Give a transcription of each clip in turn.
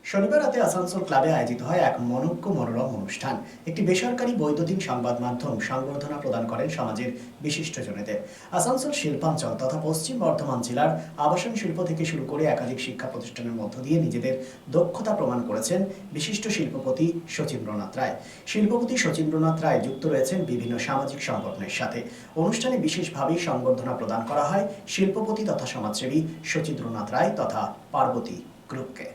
শনিবার রাতে আসানসোল ক্লাবে আয়োজিত হয় এক মনোজ্ঞ মনোরম অনুষ্ঠান। একটি বেসরকারি বৈদ্যুতিন সংবাদ মাধ্যম সংবর্ধনা প্রদান করেন সমাজের বিশিষ্টজনেদের। আসানসোল শিল্পাঞ্চল তথা পশ্চিম বর্ধমান জেলার আবাসন শিল্প থেকে শুরু করে একাধিক শিক্ষা প্রতিষ্ঠানের মধ্য দিয়ে নিজেদের দক্ষতা প্রমাণ করেছেন বিশিষ্ট শিল্পপতি শচীন্দ্রনাথ রায়। শিল্পপতি শচীন্দ্রনাথ রায় যুক্ত রয়েছেন বিভিন্ন সামাজিক সংগঠনের সাথে। অনুষ্ঠানে বিশেষভাবে সংবর্ধনা প্রদান করা হয় শিল্পপতি তথা সমাজসেবী শচীন্দ্রনাথ রায় তথা পার্বতী গ্রুপকে।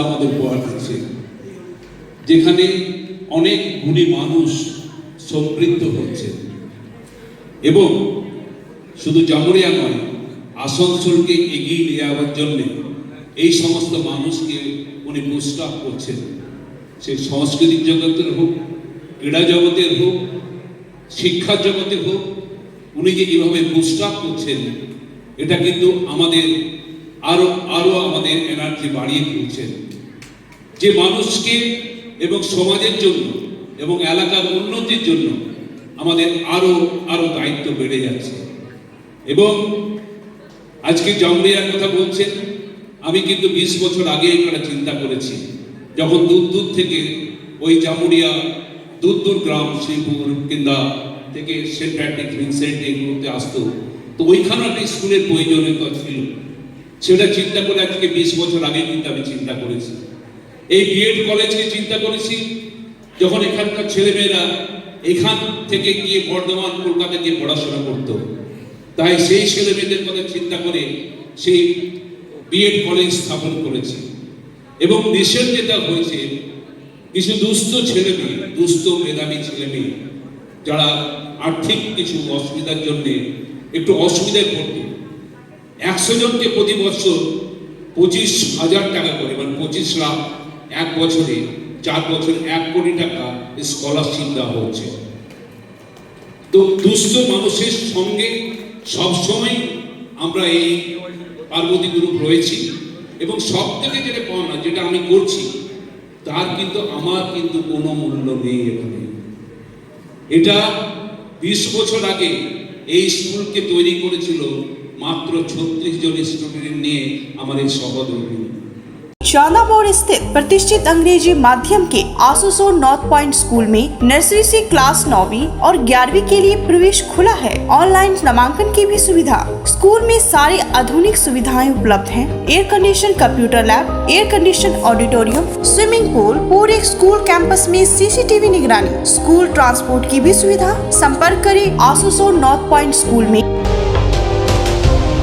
আমাদের উপহার দিচ্ছে, যেখানে অনেক গুণী মানুষ সমৃদ্ধ হচ্ছে এবং শুধু জামুরিয়া নয়, আসানসোলকে এগিয়ে নিয়ে যাওয়ার জন্য এই সমস্ত মানুষকে উনি বুস্ট আপ করছেন। সে সাংস্কৃতিক জগতের হোক, ক্রীড়া জগতের হোক, শিক্ষা জগতের হোক, উনি যে এইভাবে বুস্ট আপ করছেন, এটা কিন্তু আমাদের আরো আমাদের এনার্জি বাড়িয়ে তুলছেন। যে মানুষকে এবং সমাজের জন্য এবং এলাকার উন্নতির জন্য আমাদের আরো দায়িত্ব বেড়ে যাচ্ছে। এবং আজকে জামুরিয়ার কথা বলছেন, আমি কিন্তু 20 বছর আগে একটা চিন্তা করেছি, যখন দূর থেকে ওই জামুরিয়া দূর গ্রাম শ্রীপুর কিংবা থেকে সেন্ট প্যাট্রিক ভিনসেন্ট এগুলোতে আসতো, তো ওইখানে একটা স্কুলের প্রয়োজনীয়তা ছিল। সেটা চিন্তা করে আজকে 20 বছর আগে কিন্তু আমি চিন্তা করেছি। এই বিএড কলেজকে চিন্তা করেছি, যখন এখানকার ছেলেমেয়েরা এখান থেকে গিয়ে বর্ধমান কলকাতা গিয়ে পড়াশোনা করতো, তাই সেই ছেলেমেয়েদের কথা চিন্তা করে সেই বিএড কলেজ স্থাপন করেছি। এবং দেশের যেটা হয়েছে, কিছু দুস্থ ছেলেমেয়ে, দুস্থ মেধাবী ছেলেমেয়ে যারা আর্থিক কিছু অসুবিধার জন্যে একটু অসুবিধায় পড়তো, 100 জনকে প্রতি বছর 25,000 টাকা করে, মানে 25 লাখ, এক বছরে 4 বছরে 1 কোটি টাকা স্কলারশিপ দেওয়া হচ্ছে। তো দুস্থ মানুষের সঙ্গে সবসময় আমরা এই পার্বতী গ্রুপ রয়েছি। এবং সব থেকে যেটা পাওনা, যেটা আমি করছি, তার কিন্তু আমার কিন্তু কোনো মূল্য নেই এখানে। এটা 20 বছর আগে এই স্কুলকে তৈরি করেছিল মাত্র 36 জন স্টুডেंट নিয়ে আমার এই সহোদরী। चांदामोड़ स्थित प्रतिष्ठित अंग्रेजी माध्यम के आसुसोर नॉर्थ पॉइंट स्कूल में नर्सरी से क्लास 9वीं और 11वीं के लिए प्रवेश खुला है। ऑनलाइन नामांकन की भी सुविधा। स्कूल में सारी आधुनिक सुविधाएं उपलब्ध हैं। Air condition computer lab, air condition auditorium, swimming pool, पूरे स्कूल कैंपस में सीसीटीवी निगरानी, स्कूल ट्रांसपोर्ट की भी सुविधा। संपर्क करें आसुसोर नॉर्थ पॉइंट स्कूल में।